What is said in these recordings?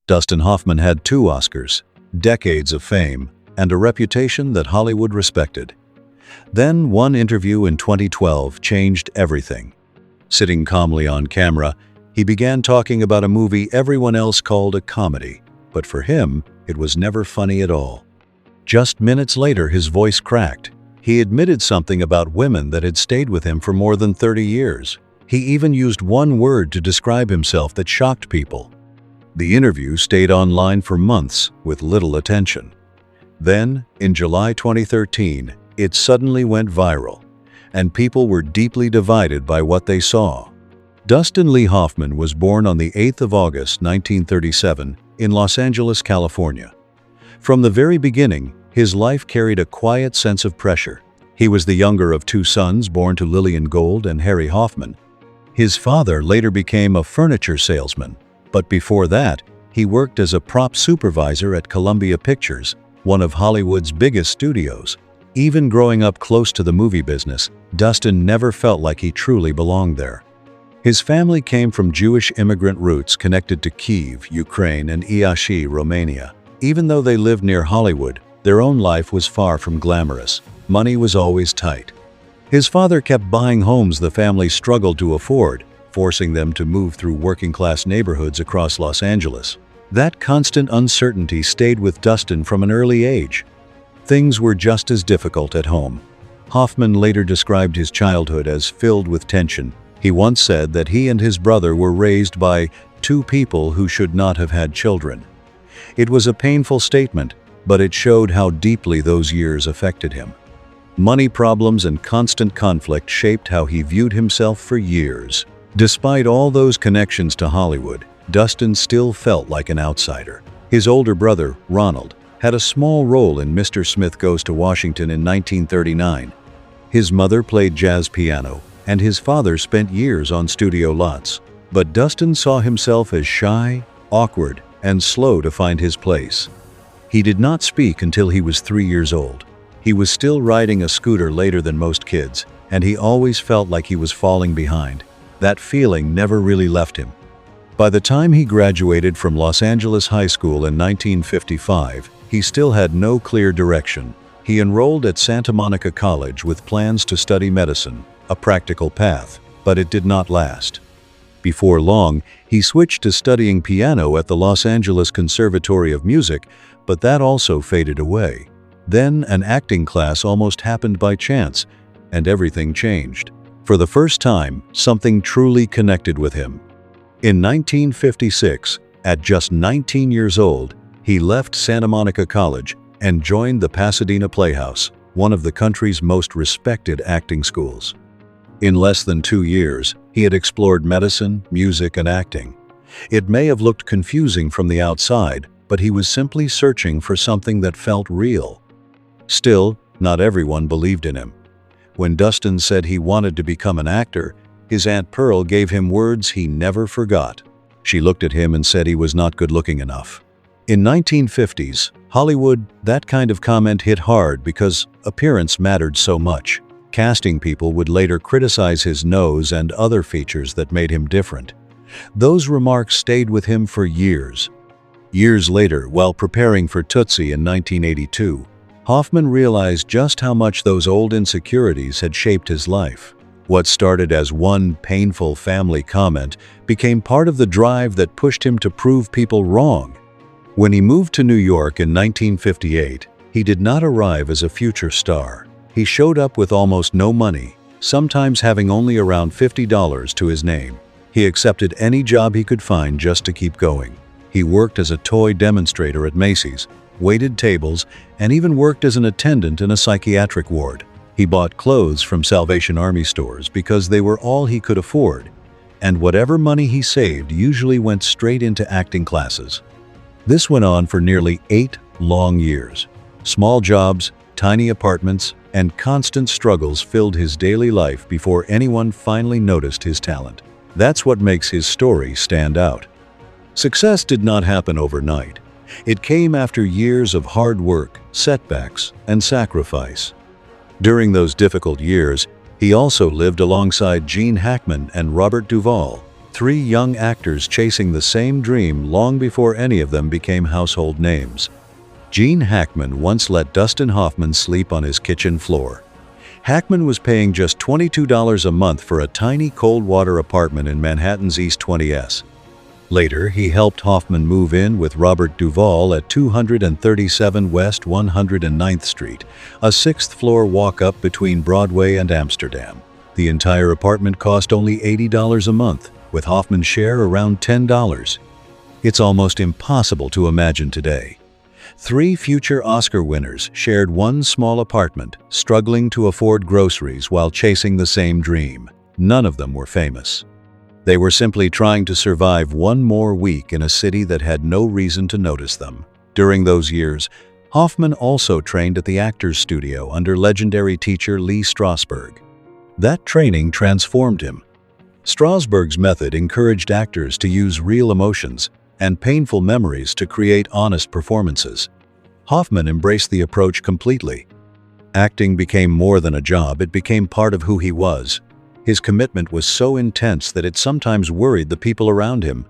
Dustin Hoffman had 2 Oscars, decades of fame, and a reputation that Hollywood respected. Then one interview in 2012 changed everything. Sitting calmly on camera, he began talking about a movie everyone else called a comedy, but for him, it was never funny at all. Just minutes later, his voice cracked. He admitted something about women that had stayed with him for more than 30 years. He even used one word to describe himself that shocked people. The interview stayed online for months with little attention. Then, in July 2013, it suddenly went viral, and people were deeply divided by what they saw. Dustin Lee Hoffman was born on the 8th of August, 1937, in Los Angeles, California. From the very beginning, his life carried a quiet sense of pressure. He was the younger of 2 sons born to Lillian Gold and Harry Hoffman. His father later became a furniture salesman, but before that, he worked as a prop supervisor at Columbia Pictures, one of Hollywood's biggest studios. Even growing up close to the movie business, Dustin never felt like he truly belonged there. His family came from Jewish immigrant roots connected to Kyiv, Ukraine, and Iași, Romania. Even though they lived near Hollywood, their own life was far from glamorous. Money was always tight. His father kept buying homes the family struggled to afford, forcing them to move through working-class neighborhoods across Los Angeles. That constant uncertainty stayed with Dustin from an early age. Things were just as difficult at home. Hoffman later described his childhood as filled with tension. He once said that he and his brother were raised by 2 people who should not have had children. It was a painful statement, but it showed how deeply those years affected him. Money problems and constant conflict shaped how he viewed himself for years. Despite all those connections to Hollywood, Dustin still felt like an outsider. His older brother, Ronald, had a small role in Mr. Smith Goes to Washington in 1939. His mother played jazz piano, and his father spent years on studio lots. But Dustin saw himself as shy, awkward, and slow to find his place. He did not speak until he was 3 years old. He was still riding a scooter later than most kids, and he always felt like he was falling behind. That feeling never really left him. By the time he graduated from Los Angeles High School in 1955, he still had no clear direction. He enrolled at Santa Monica College with plans to study medicine, a practical path, but it did not last. Before long, he switched to studying piano at the Los Angeles Conservatory of Music, but that also faded away. Then an acting class almost happened by chance, and everything changed. For the first time, something truly connected with him. In 1956, at just 19 years old, he left Santa Monica College and joined the Pasadena Playhouse, one of the country's most respected acting schools. In less than 2 years, he had explored medicine, music, and acting. It may have looked confusing from the outside, but he was simply searching for something that felt real. Still, not everyone believed in him. When Dustin said he wanted to become an actor, his Aunt Pearl gave him words he never forgot. She looked at him and said he was not good-looking enough. In 1950s, Hollywood, that kind of comment hit hard because appearance mattered so much. Casting people would later criticize his nose and other features that made him different. Those remarks stayed with him for years. Years later, while preparing for Tootsie in 1982, Hoffman realized just how much those old insecurities had shaped his life. What started as one painful family comment became part of the drive that pushed him to prove people wrong. When he moved to New York in 1958, he did not arrive as a future star. He showed up with almost no money, sometimes having only around $50 to his name. He accepted any job he could find just to keep going. He worked as a toy demonstrator at Macy's, waited tables, and even worked as an attendant in a psychiatric ward. He bought clothes from Salvation Army stores because they were all he could afford, and whatever money he saved usually went straight into acting classes. This went on for nearly 8 long years. Small jobs, tiny apartments, and constant struggles filled his daily life before anyone finally noticed his talent. That's what makes his story stand out. Success did not happen overnight. It came after years of hard work, setbacks, and sacrifice. During those difficult years, he also lived alongside Gene Hackman and Robert Duvall. three young actors chasing the same dream long before any of them became household names. Gene Hackman once let Dustin Hoffman sleep on his kitchen floor. Hackman was paying just $22 a month for a tiny cold water apartment in Manhattan's East 20s. Later, he helped Hoffman move in with Robert Duvall at 237 West 109th Street, a sixth-floor walk-up between Broadway and Amsterdam. The entire apartment cost only $80 a month, with Hoffman's share around $10. It's almost impossible to imagine today. Three future Oscar winners shared one small apartment, struggling to afford groceries while chasing the same dream. None of them were famous. They were simply trying to survive one more week in a city that had no reason to notice them. During those years, Hoffman also trained at the Actors Studio under legendary teacher Lee Strasberg. That training transformed him. Strasberg's method encouraged actors to use real emotions and painful memories to create honest performances. Hoffman embraced the approach completely. Acting became more than a job, it became part of who he was. His commitment was so intense that it sometimes worried the people around him.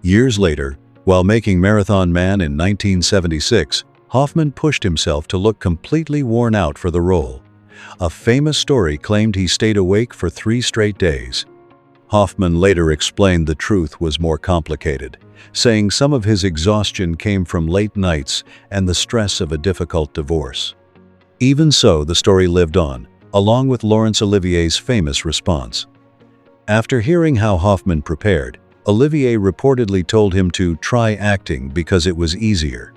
Years later, while making Marathon Man in 1976, Hoffman pushed himself to look completely worn out for the role. A famous story claimed he stayed awake for 3 straight days. Hoffman later explained the truth was more complicated, saying some of his exhaustion came from late nights and the stress of a difficult divorce. Even so, the story lived on, along with Laurence Olivier's famous response. After hearing how Hoffman prepared, Olivier reportedly told him to try acting because it was easier.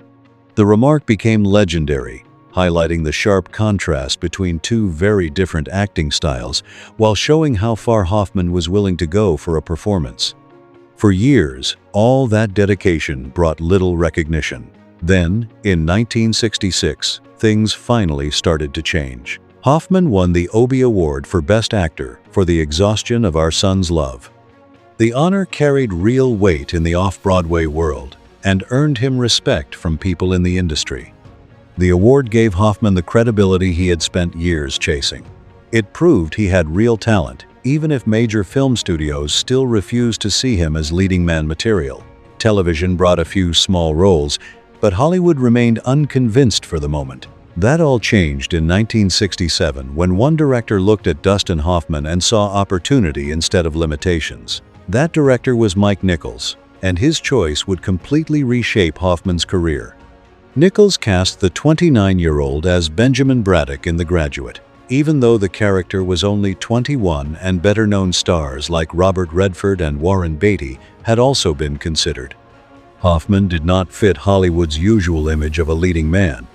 The remark became legendary, highlighting the sharp contrast between two very different acting styles while showing how far Hoffman was willing to go for a performance. For years, all that dedication brought little recognition. Then, in 1966, things finally started to change. Hoffman won the Obie Award for Best Actor for The Exhaustion of Our Son's Love. The honor carried real weight in the off-Broadway world and earned him respect from people in the industry. The award gave Hoffman the credibility he had spent years chasing. It proved he had real talent, even if major film studios still refused to see him as leading man material. Television brought a few small roles, but Hollywood remained unconvinced for the moment. That all changed in 1967 when one director looked at Dustin Hoffman and saw opportunity instead of limitations. That director was Mike Nichols, and his choice would completely reshape Hoffman's career. Nichols cast the 29-year-old as Benjamin Braddock in The Graduate, even though the character was only 21 and better-known stars like Robert Redford and Warren Beatty had also been considered. Hoffman did not fit Hollywood's usual image of a leading man.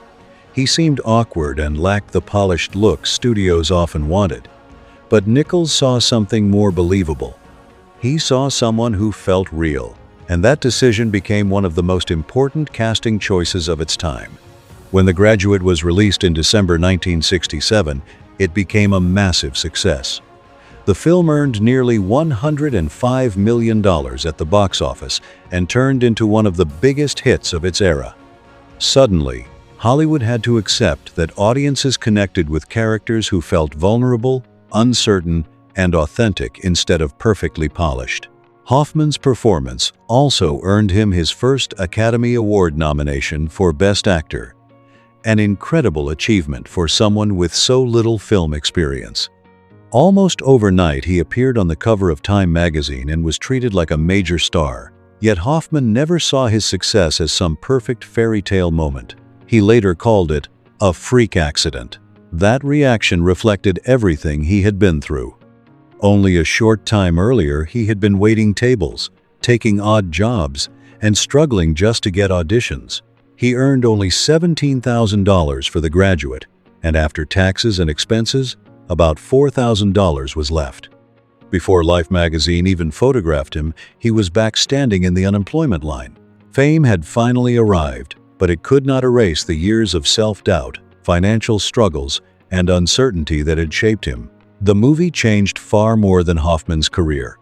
He seemed awkward and lacked the polished look studios often wanted. But Nichols saw something more believable. He saw someone who felt real, and that decision became one of the most important casting choices of its time. When The Graduate was released in December 1967, it became a massive success. The film earned nearly $105 million at the box office and turned into one of the biggest hits of its era. Suddenly, Hollywood had to accept that audiences connected with characters who felt vulnerable, uncertain, and authentic instead of perfectly polished. Hoffman's performance also earned him his first Academy Award nomination for Best Actor, an incredible achievement for someone with so little film experience. Almost overnight, he appeared on the cover of Time magazine and was treated like a major star. Yet Hoffman never saw his success as some perfect fairy tale moment. He later called it a freak accident. That reaction reflected everything he had been through. Only a short time earlier, he had been waiting tables, taking odd jobs, and struggling just to get auditions. He earned only $17,000 for The Graduate, and after taxes and expenses, about $4,000 was left. Before Life magazine even photographed him, he was back standing in the unemployment line. Fame had finally arrived, but it could not erase the years of self-doubt, financial struggles, and uncertainty that had shaped him. The movie changed far more than Hoffman's career.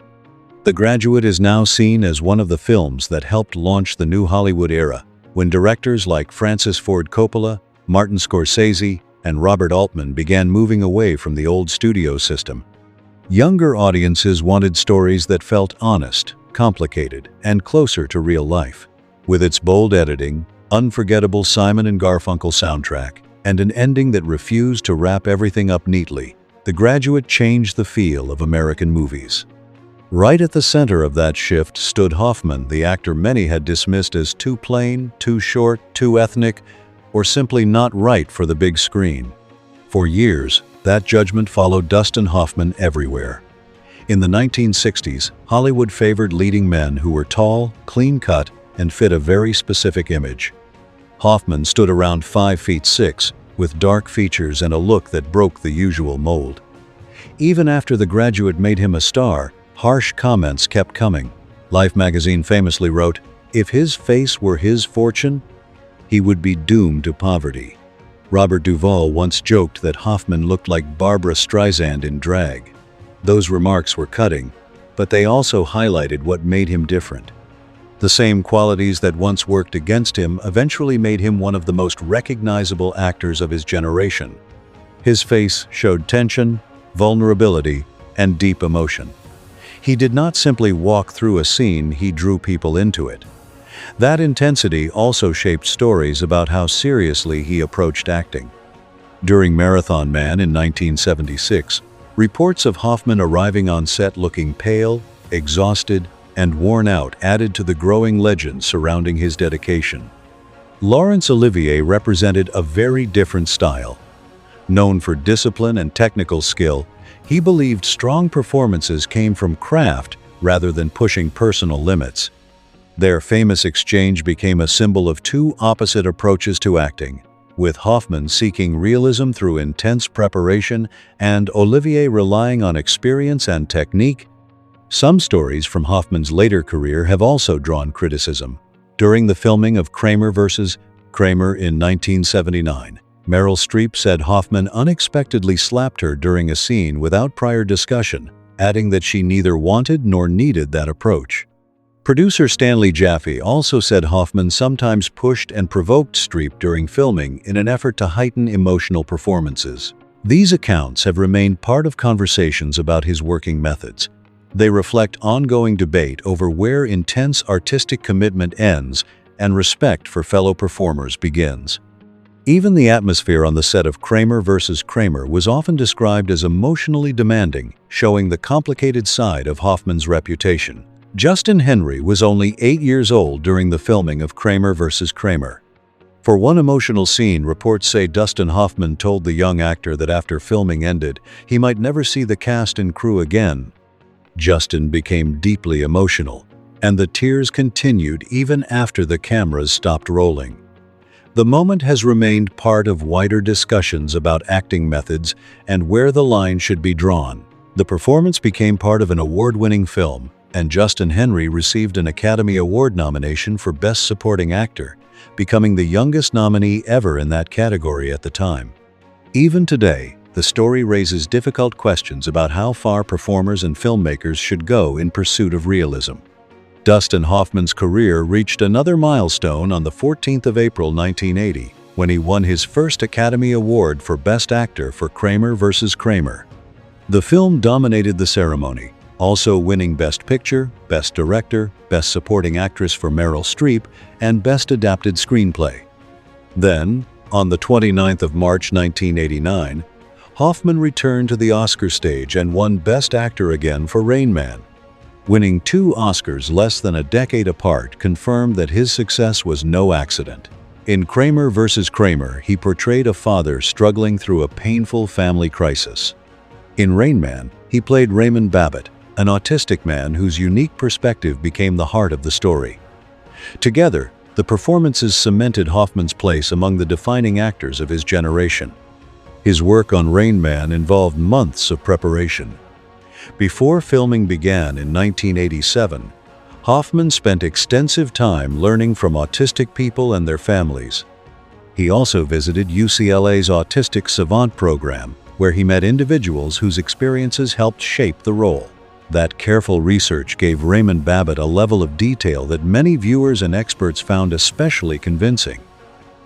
The Graduate is now seen as one of the films that helped launch the new Hollywood era, when directors like Francis Ford Coppola, Martin Scorsese, and Robert Altman began moving away from the old studio system. Younger audiences wanted stories that felt honest, complicated, and closer to real life. With its bold editing, unforgettable Simon and Garfunkel soundtrack, and an ending that refused to wrap everything up neatly, The Graduate changed the feel of American movies. Right at the center of that shift stood Hoffman, the actor many had dismissed as too plain, too short, too ethnic, or simply not right for the big screen. For years, that judgment followed Dustin Hoffman everywhere. In the 1960s, Hollywood favored leading men who were tall, clean-cut, and fit a very specific image. Hoffman stood around 5'6", with dark features and a look that broke the usual mold. Even after The Graduate made him a star, harsh comments kept coming. Life magazine famously wrote, "If his face were his fortune, he would be doomed to poverty." Robert Duvall once joked that Hoffman looked like Barbra Streisand in drag. Those remarks were cutting, but they also highlighted what made him different. The same qualities that once worked against him eventually made him one of the most recognizable actors of his generation. His face showed tension, vulnerability, and deep emotion. He did not simply walk through a scene, he drew people into it. That intensity also shaped stories about how seriously he approached acting. During Marathon Man in 1976, reports of Hoffman arriving on set looking pale, exhausted, and worn out added to the growing legend surrounding his dedication. Laurence Olivier represented a very different style. Known for discipline and technical skill, he believed strong performances came from craft rather than pushing personal limits. Their famous exchange became a symbol of two opposite approaches to acting, with Hoffman seeking realism through intense preparation and Olivier relying on experience and technique. Some stories from Hoffman's later career have also drawn criticism. During the filming of Kramer vs. Kramer in 1979, Meryl Streep said Hoffman unexpectedly slapped her during a scene without prior discussion, adding that she neither wanted nor needed that approach. Producer Stanley Jaffe also said Hoffman sometimes pushed and provoked Streep during filming in an effort to heighten emotional performances. These accounts have remained part of conversations about his working methods. They reflect ongoing debate over where intense artistic commitment ends and respect for fellow performers begins. Even the atmosphere on the set of Kramer vs. Kramer was often described as emotionally demanding, showing the complicated side of Hoffman's reputation. Justin Henry was only 8 years old during the filming of Kramer vs. Kramer. For one emotional scene, reports say Dustin Hoffman told the young actor that after filming ended, he might never see the cast and crew again. Justin became deeply emotional, and the tears continued even after the cameras stopped rolling. The moment has remained part of wider discussions about acting methods and where the line should be drawn. The performance became part of an award-winning film, and Justin Henry received an Academy Award nomination for Best Supporting Actor, becoming the youngest nominee ever in that category at the time. Even today, the story raises difficult questions about how far performers and filmmakers should go in pursuit of realism. Dustin Hoffman's career reached another milestone on the 14th of April 1980, when he won his first Academy Award for Best Actor for Kramer vs. Kramer. The film dominated the ceremony, also winning Best Picture, Best Director, Best Supporting Actress for Meryl Streep, and Best Adapted Screenplay. Then, on the 29th of March 1989, Hoffman returned to the Oscar stage and won Best Actor again for Rain Man. Winning 2 Oscars less than a decade apart confirmed that his success was no accident. In Kramer vs. Kramer, he portrayed a father struggling through a painful family crisis. In Rain Man, he played Raymond Babbitt, an autistic man whose unique perspective became the heart of the story. Together, the performances cemented Hoffman's place among the defining actors of his generation. His work on Rain Man involved months of preparation. Before filming began in 1987, Hoffman spent extensive time learning from autistic people and their families. He also visited UCLA's Autistic Savant program, where he met individuals whose experiences helped shape the role. That careful research gave Raymond Babbitt a level of detail that many viewers and experts found especially convincing.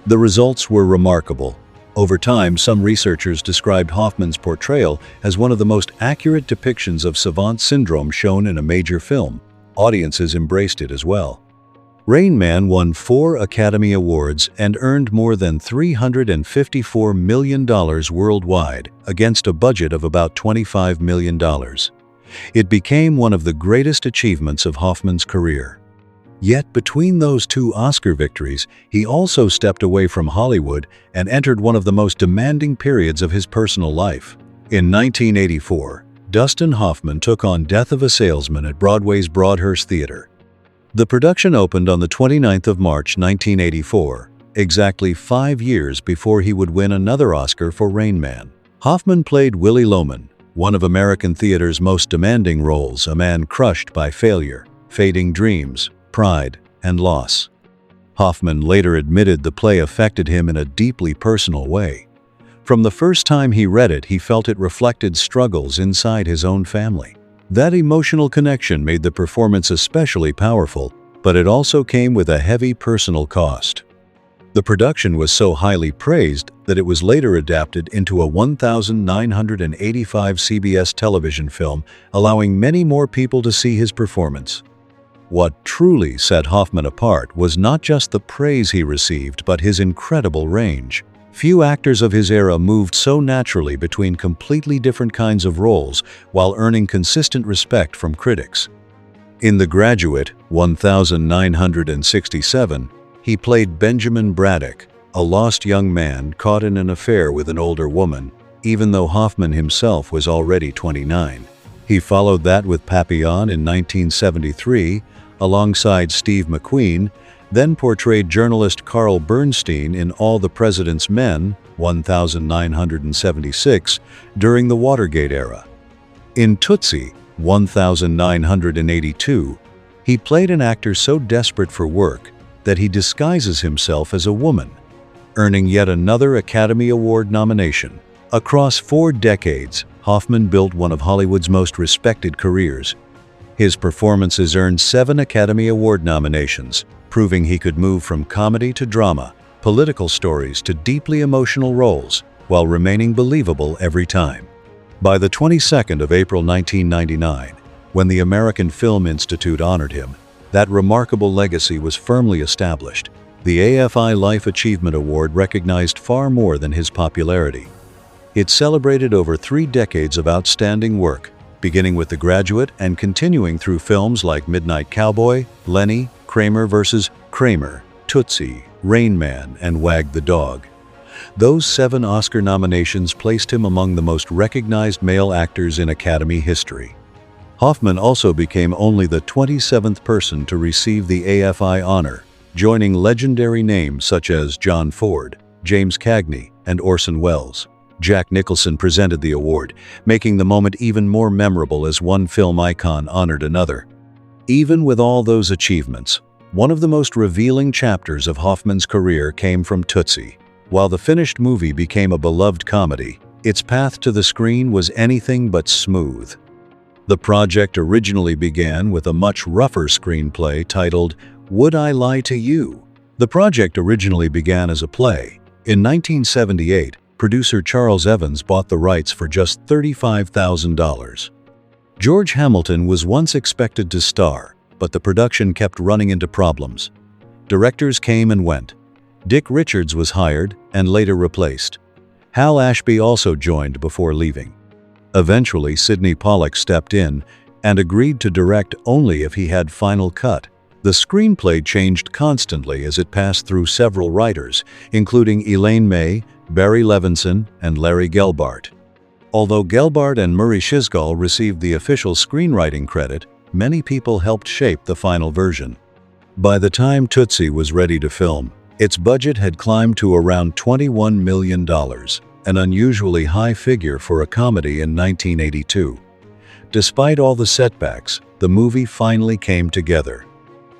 The results were remarkable. Over time, some researchers described Hoffman's portrayal as one of the most accurate depictions of savant syndrome shown in a major film. Audiences embraced it as well. Rain Man won 4 Academy Awards and earned more than $354 million worldwide, against a budget of about $25 million. It became one of the greatest achievements of Hoffman's career. Yet between those 2 Oscar victories, he also stepped away from Hollywood and entered one of the most demanding periods of his personal life. In 1984, Dustin Hoffman took on Death of a Salesman at Broadway's Broadhurst Theater. The production opened on the 29th of March 1984, exactly 5 years before he would win another Oscar for Rain Man. Hoffman played Willie Loman, one of American theater's most demanding roles, a man crushed by failure, fading dreams, pride, and loss. Hoffman later admitted the play affected him in a deeply personal way. From the first time he read it, he felt it reflected struggles inside his own family. That emotional connection made the performance especially powerful, but it also came with a heavy personal cost. The production was so highly praised that it was later adapted into a 1,985 CBS television film, allowing many more people to see his performance. What truly set Hoffman apart was not just the praise he received, but his incredible range. Few actors of his era moved so naturally between completely different kinds of roles while earning consistent respect from critics. In The Graduate, 1967, he played Benjamin Braddock, a lost young man caught in an affair with an older woman, even though Hoffman himself was already 29. He followed that with Papillon in 1973, alongside Steve McQueen, then portrayed journalist Carl Bernstein in All the President's Men, 1976, during the Watergate era. In Tootsie, 1982, he played an actor so desperate for work that he disguises himself as a woman, earning yet another Academy Award nomination. Across 4 decades, Hoffman built one of Hollywood's most respected careers. His performances earned 7 Academy Award nominations, proving he could move from comedy to drama, political stories to deeply emotional roles, while remaining believable every time. By the 22nd of April 1999, when the American Film Institute honored him, that remarkable legacy was firmly established. The AFI Life Achievement Award recognized far more than his popularity. It celebrated over 3 decades of outstanding work, beginning with The Graduate and continuing through films like Midnight Cowboy, Lenny, Kramer vs. Kramer, Tootsie, Rain Man, and Wag the Dog. Those 7 Oscar nominations placed him among the most recognized male actors in Academy history. Hoffman also became only the 27th person to receive the AFI honor, joining legendary names such as John Ford, James Cagney, and Orson Welles. Jack Nicholson presented the award, making the moment even more memorable as one film icon honored another. Even with all those achievements, one of the most revealing chapters of Hoffman's career came from Tootsie. While the finished movie became a beloved comedy, its path to the screen was anything but smooth. The project originally began with a much rougher screenplay titled Would I Lie to You? The project originally began as a play. In 1978, producer Charles Evans bought the rights for just $35,000. George Hamilton was once expected to star, but the production kept running into problems. Directors came and went. Dick Richards was hired and later replaced. Hal Ashby also joined before leaving. Eventually, Sidney Pollack stepped in and agreed to direct only if he had final cut. The screenplay changed constantly as it passed through several writers, including Elaine May, Barry Levinson, and Larry Gelbart. Although Gelbart and Murray Chisgall received the official screenwriting credit, many people helped shape the final version. By the time Tootsie was ready to film, its budget had climbed to around $21 million, an unusually high figure for a comedy in 1982. Despite all the setbacks, the movie finally came together.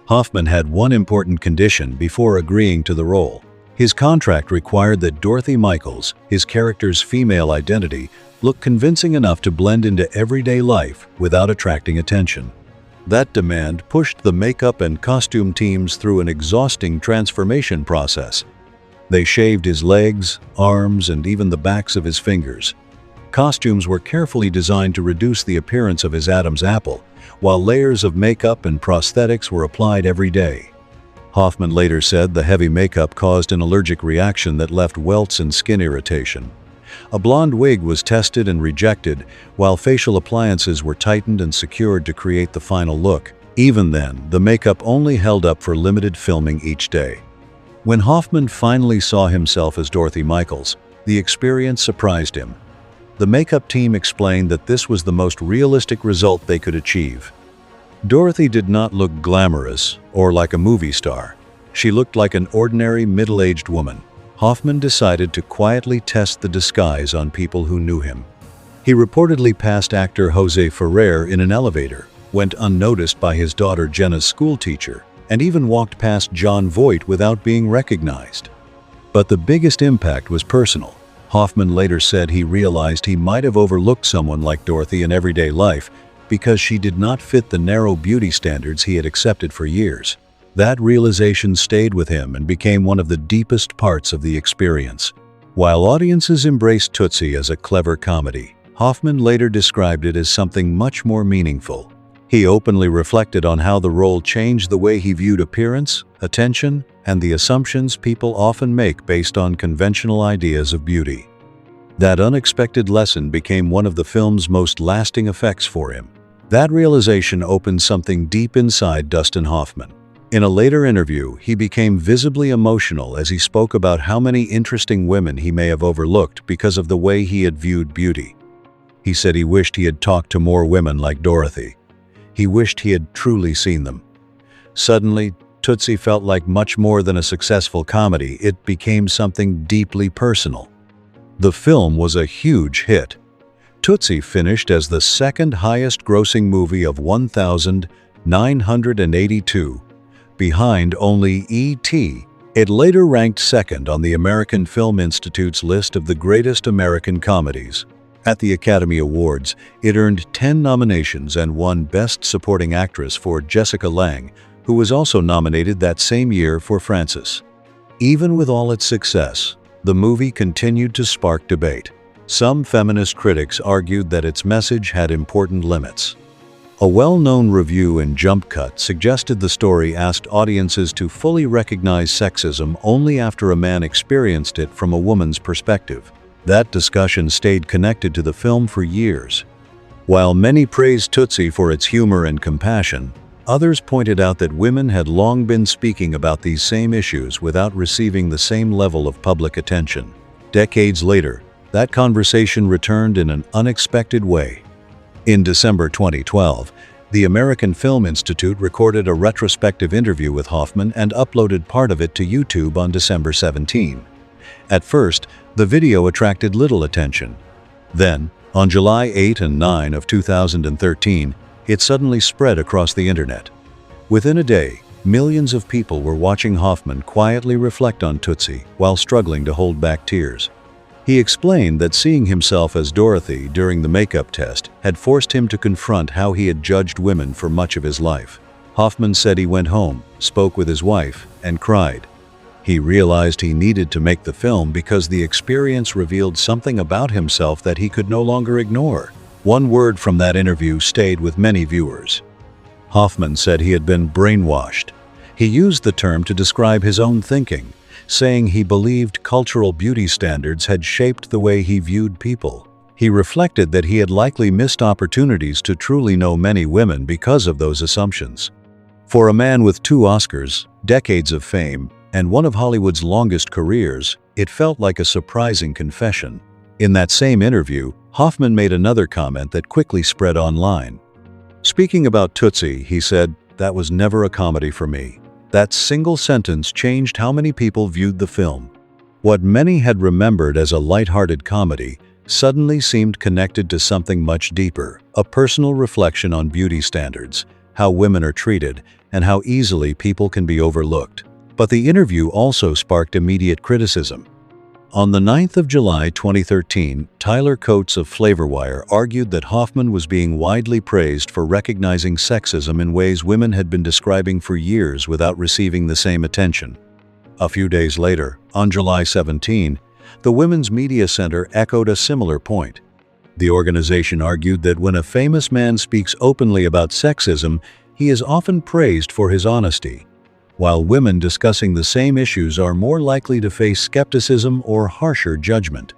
Hoffman had one important condition before agreeing to the role. His contract required that Dorothy Michaels, his character's female identity, look convincing enough to blend into everyday life without attracting attention. That demand pushed the makeup and costume teams through an exhausting transformation process. They shaved his legs, arms, and even the backs of his fingers. Costumes were carefully designed to reduce the appearance of his Adam's apple, while layers of makeup and prosthetics were applied every day. Hoffman later said the heavy makeup caused an allergic reaction that left welts and skin irritation. A blonde wig was tested and rejected, while facial appliances were tightened and secured to create the final look. Even then, the makeup only held up for limited filming each day. When Hoffman finally saw himself as Dorothy Michaels, the experience surprised him. The makeup team explained that this was the most realistic result they could achieve. Dorothy did not look glamorous or like a movie star. She looked like an ordinary middle-aged woman. Hoffman decided to quietly test the disguise on people who knew him. He reportedly passed actor Jose Ferrer in an elevator, went unnoticed by his daughter Jenna's schoolteacher, and even walked past Jon Voight without being recognized. But the biggest impact was personal. Hoffman later said he realized he might have overlooked someone like Dorothy in everyday life because she did not fit the narrow beauty standards he had accepted for years. That realization stayed with him and became one of the deepest parts of the experience. While audiences embraced Tootsie as a clever comedy, Hoffman later described it as something much more meaningful. He openly reflected on how the role changed the way he viewed appearance, attention, and the assumptions people often make based on conventional ideas of beauty. That unexpected lesson became one of the film's most lasting effects for him. That realization opened something deep inside Dustin Hoffman. In a later interview, he became visibly emotional as he spoke about how many interesting women he may have overlooked because of the way he had viewed beauty. He said he wished he had talked to more women like Dorothy. He wished he had truly seen them. Suddenly, Tootsie felt like much more than a successful comedy. It became something deeply personal. The film was a huge hit. Tootsie finished as the second highest grossing movie of 1,982, behind only E.T. It later ranked second on the American Film Institute's list of the greatest American comedies. At the Academy Awards, it earned 10 nominations and won Best Supporting Actress for Jessica Lange, who was also nominated that same year for Frances. Even with all its success, the movie continued to spark debate. Some feminist critics argued that its message had important limits. A well-known review in Jump Cut suggested the story asked audiences to fully recognize sexism only after a man experienced it from a woman's perspective. That discussion stayed connected to the film for years. While many praised Tootsie for its humor and compassion, others pointed out that women had long been speaking about these same issues without receiving the same level of public attention. Decades later, that conversation returned in an unexpected way. In December 2012, the American Film Institute recorded a retrospective interview with Hoffman and uploaded part of it to YouTube on December 17. At first, the video attracted little attention. Then, on July 8 and 9 of 2013, it suddenly spread across the internet. Within a day, millions of people were watching Hoffman quietly reflect on Tootsie while struggling to hold back tears. He explained that seeing himself as Dorothy during the makeup test had forced him to confront how he had judged women for much of his life. Hoffman said he went home, spoke with his wife, and cried. He realized he needed to make the film because the experience revealed something about himself that he could no longer ignore. One word from that interview stayed with many viewers. Hoffman said he had been brainwashed. He used the term to describe his own thinking, saying he believed cultural beauty standards had shaped the way he viewed people. He reflected that he had likely missed opportunities to truly know many women because of those assumptions. For a man with 2 Oscars, decades of fame, and one of Hollywood's longest careers, it felt like a surprising confession. In that same interview, Hoffman made another comment that quickly spread online. Speaking about Tootsie, he said, "That was never a comedy for me." That single sentence changed how many people viewed the film. What many had remembered as a lighthearted comedy suddenly seemed connected to something much deeper, a personal reflection on beauty standards, how women are treated, and how easily people can be overlooked. But the interview also sparked immediate criticism. On the 9th of July 2013, Tyler Coates of Flavor Wire argued that Hoffman was being widely praised for recognizing sexism in ways women had been describing for years without receiving the same attention. A few days later, on July 17, the Women's Media Center echoed a similar point. The organization argued that when a famous man speaks openly about sexism, he is often praised for his honesty, while women discussing the same issues are more likely to face skepticism or harsher judgment.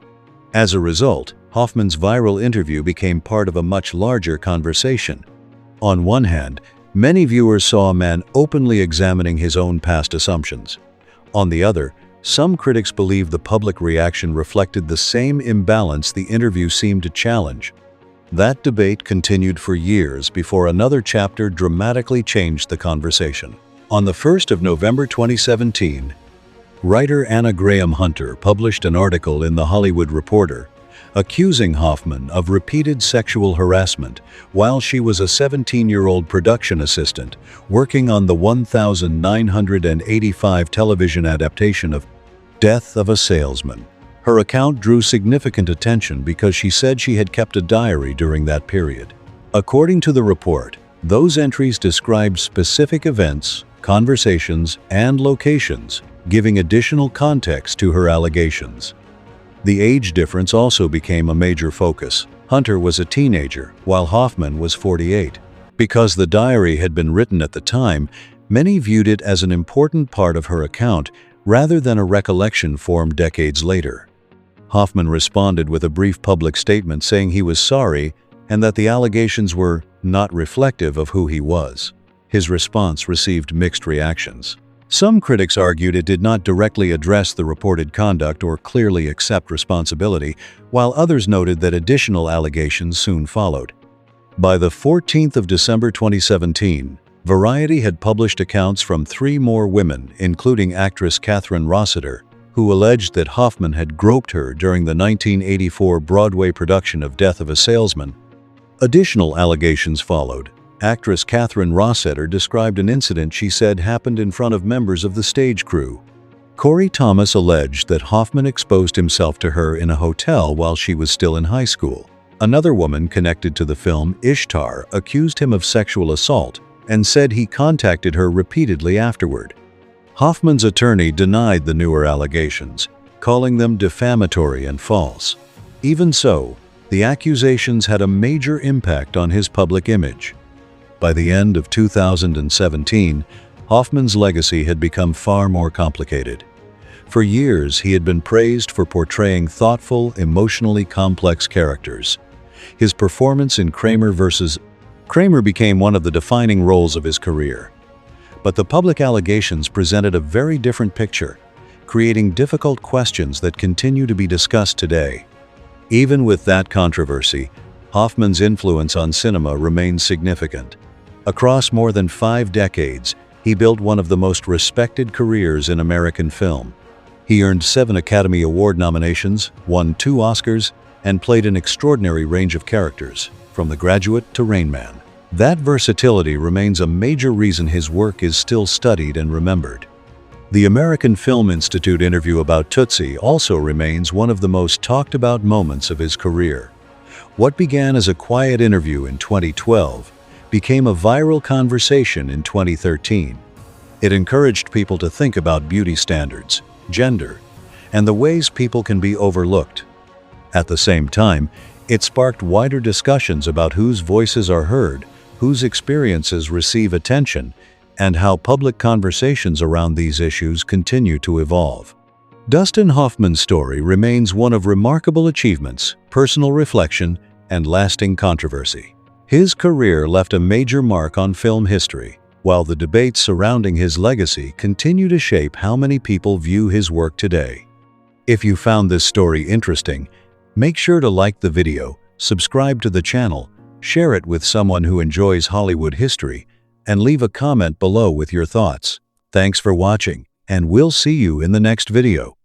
As a result, Hoffman's viral interview became part of a much larger conversation. On one hand, many viewers saw a man openly examining his own past assumptions. On the other, some critics believe the public reaction reflected the same imbalance the interview seemed to challenge. That debate continued for years before another chapter dramatically changed the conversation. On the 1st of November 2017, writer Anna Graham Hunter published an article in The Hollywood Reporter accusing Hoffman of repeated sexual harassment while she was a 17-year-old production assistant working on the 1985 television adaptation of Death of a Salesman. Her account drew significant attention because she said she had kept a diary during that period. According to the report, those entries described specific events, conversations, and locations, giving additional context to her allegations. The age difference also became a major focus. Hunter was a teenager, while Hoffman was 48. Because the diary had been written at the time, many viewed it as an important part of her account rather than a recollection formed decades later. Hoffman responded with a brief public statement saying he was sorry and that the allegations were not reflective of who he was. His response received mixed reactions. Some critics argued it did not directly address the reported conduct or clearly accept responsibility, while others noted that additional allegations soon followed. By the 14th of December 2017, Variety had published accounts from 3 more women, including actress Catherine Rossiter, who alleged that Hoffman had groped her during the 1984 Broadway production of Death of a Salesman. Additional allegations followed. Actress Catherine Rossiter described an incident she said happened in front of members of the stage crew. Corey Thomas alleged that Hoffman exposed himself to her in a hotel while she was still in high school. Another woman connected to the film, Ishtar, accused him of sexual assault and said he contacted her repeatedly afterward. Hoffman's attorney denied the newer allegations, calling them defamatory and false. Even so, the accusations had a major impact on his public image. By the end of 2017, Hoffman's legacy had become far more complicated. For years, he had been praised for portraying thoughtful, emotionally complex characters. His performance in Kramer became one of the defining roles of his career. But the public allegations presented a very different picture, creating difficult questions that continue to be discussed today. Even with that controversy, Hoffman's influence on cinema remains significant. Across more than 5 decades, he built one of the most respected careers in American film. He earned 7 Academy Award nominations, won 2 Oscars, and played an extraordinary range of characters, from The Graduate to Rain Man. That versatility remains a major reason his work is still studied and remembered. The American Film Institute interview about Tootsie also remains one of the most talked about moments of his career. What began as a quiet interview in 2012 became a viral conversation in 2013. It encouraged people to think about beauty standards, gender, and the ways people can be overlooked. At the same time, it sparked wider discussions about whose voices are heard, whose experiences receive attention, and how public conversations around these issues continue to evolve. Dustin Hoffman's story remains one of remarkable achievements, personal reflection, and lasting controversy. His career left a major mark on film history, while the debates surrounding his legacy continue to shape how many people view his work today. If you found this story interesting, make sure to like the video, subscribe to the channel, share it with someone who enjoys Hollywood history, and leave a comment below with your thoughts. Thanks for watching, and we'll see you in the next video.